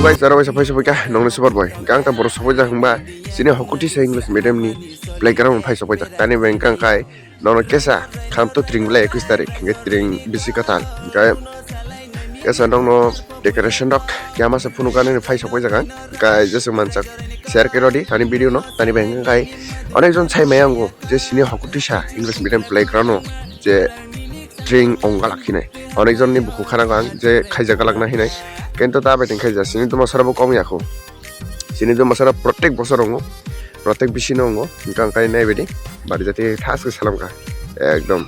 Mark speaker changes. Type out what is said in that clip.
Speaker 1: bai jara bai sapai sapai ka nongni super boy gang ta boro sapai jak hungba sini Hoku Twisa English Medium ni playground phai sapai jak tani bang kang kai nono kesa kham to tring blai 21 tarik nge tring bisi katal kai kesa nongno decoration dok kyama se phunu kane phai sapai jak kai jesu manchak share ke rodi tani video no tani bang kang kai onek jon chai mayango je sini Hoku Twisa English Medium playground no je string ongga lakhine onek jon ni buku khana gang je khaija galak na hinai কিন্তু তা betting খাইজা সিনি তো মশারাবো কম ইয়াখো সিনি তো মশারা প্রত্যেক বছর অঙ্গ প্রত্যেক বিশিনো অঙ্গ গাং কাই নাই বেটি বাড়ি যাতে ঠাস সালাম কা একদম